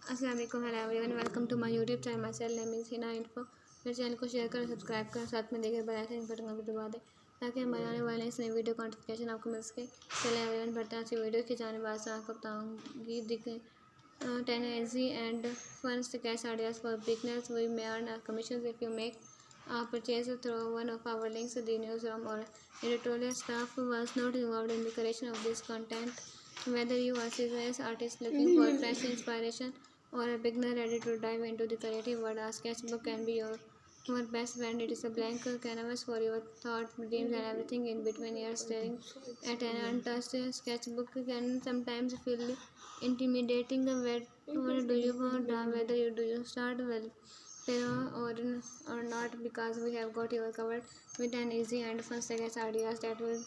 अस्सलाम वालेकुम, hello everyone, welcome to my YouTube channel. My channel name is Hina info. मेरे channel को share करें, सब्सक्राइब करें, साथ में देखिए बेल आइकन बटन को दबा दें ताकि हमारे आने वाले इस नई वीडियो का नोटिफिकेशन आपको मिल सके। चलिए एवरीवन बढ़ते हैं अच्छी वीडियो की जाने बाद से आपको बताऊँगी 10 easy and fun sketch ideas for beginners. We may earn a commission if you make a purchase through one of our links. The newsroom or editorial staff was not involved in the creation of this content. Whether you are a serious artist looking for fresh inspiration or a beginner ready to dive into the creative world, a sketchbook can be your best friend. It is a blank canvas for your thoughts, dreams, and everything in between. You're staring at an untouched sketchbook can sometimes feel intimidating. Where do you draw? Whether you do you start well or not, because we have got you covered with an easy and fun sketch ideas that will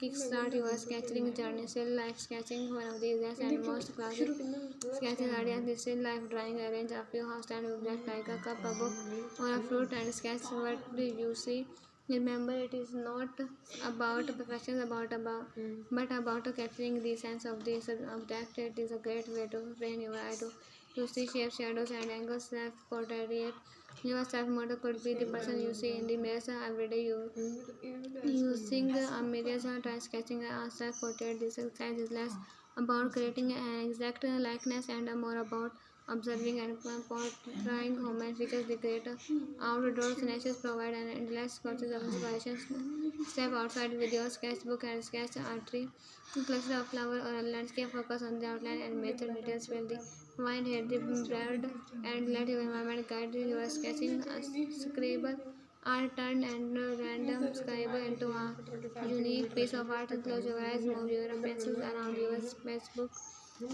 kickstart your sketching journey. Still life sketching, one of the easiest and most classic sketching ideas. The still life drawing, arrange a few household objects like a cup, a book, or a fruit and sketch what do you see. Remember, it is not about perfection, but about capturing the sense of the object. It is a great way to train your eye to see shapes, shadows, and angles. Self-portrait yourself model could be the person you see in the mirror every day. Using a mirror, try sketching a self-portrait. This exercise is less about creating an exact likeness and more about observing and portraying human features. The great outdoor natures provide an endless sources of inspiration. Step outside with your sketchbook and sketch a tree, cluster of flower, or a landscape. Focus on the outline and major details. Fill the mind, head the bread, and let your environment guide your sketching. Scribble are turned and random scribble into a unique piece of art. Close your eyes, move your pencils around your sketchbook,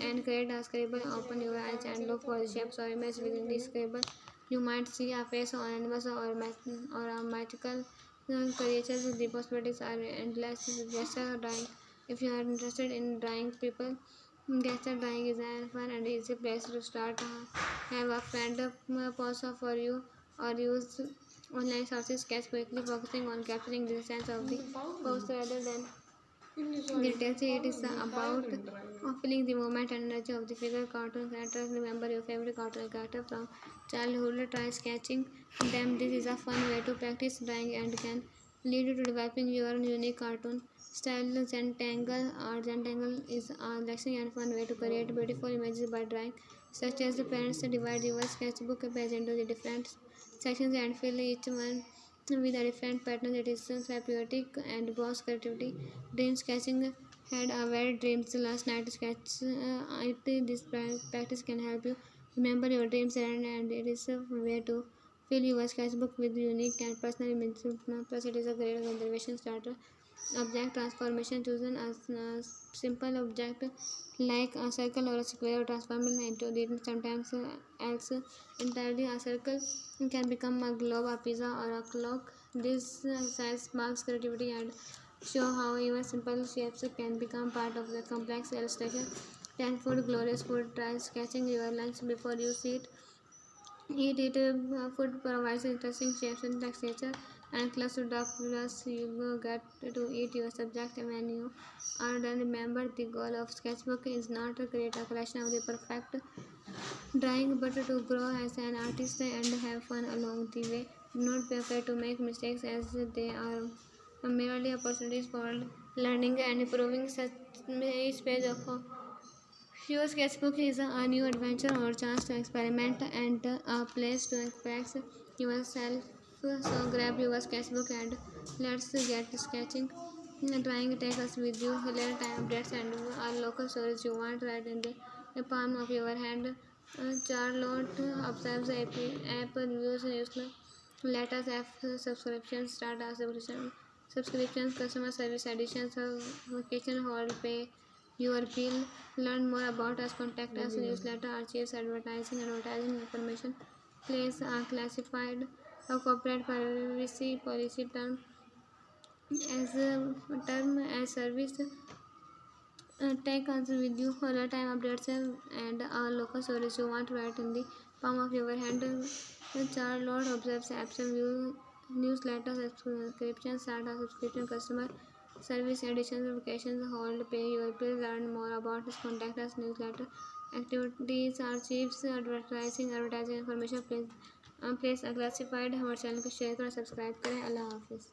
and create a scribble. Open your eyes and look for shapes or images within the scribble. You might see a face or animals or a magical creatures. The possibilities are endless. Gesture drawing. If you are interested in drawing people, gesture drawing is a fun and easy place to start. Have a friend pause for you or use online sources. Sketch quickly, focusing on capturing the sense of the post rather than details. It is about feeling the moment and energy of the figure. Cartoon characters. Remember your favorite cartoon character from childhood. Try sketching them. This is a fun way to practice drawing and can lead you to developing your unique cartoon style. Zentangle is a relaxing and fun way to create beautiful images by drawing, such as the parents divide your sketchbook page into the different sections and fill each one with a different pattern. It is therapeutic and boosts creativity. Dream sketching. Had a weird dreams last night. Sketch this practice can help you remember your dreams, and it is a way to fill your sketchbook with unique and personal images. Plus, it is a great conservation starter. Object transformation. Choosing a simple object like a circle or a square, transforming into the sometimes else entirely. A circle can become a globe, a pizza, or a clock. This exercise sparks creativity and show how even simple shapes can become part of the complex illustration. 10 food, glorious food. Try sketching your lunch before you see it. Eat it. Food provides interesting shapes and texture and close to dark. Plus, you get to eat your subject when you are done. Remember, the goal of sketchbook is not to create a collection of the perfect drawing, but to grow as an artist and have fun along the way. Do not be afraid to make mistakes, as they are merely opportunities for learning and improving. Such each page of your sketchbook is a new adventure or chance to experiment and a place to express yourself. So grab your sketchbook and let's get sketching. Trying to take us with you, real-time updates and local stories you want right in the palm of your hand. Charlotte observes the app reviews, newsletters, app subscriptions, start a subscriptions, customer service additions, vacation hold, pay your bill. Learn more about us. Contact us. Newsletter, archives, advertising information. Place are classified. A corporate privacy policy term as service. Take us with you for the time updates and our local stories you want to write in the palm of your hand. Charlotte observes apps view newsletter subscriptions, start a subscription, customer service editions, vacations, hold, pay your bill, learn more about us, contact us, newsletter, activities are chips advertising information please classified. हमारे channel को share करें, subscribe करें। अल्लाह हाफिज़।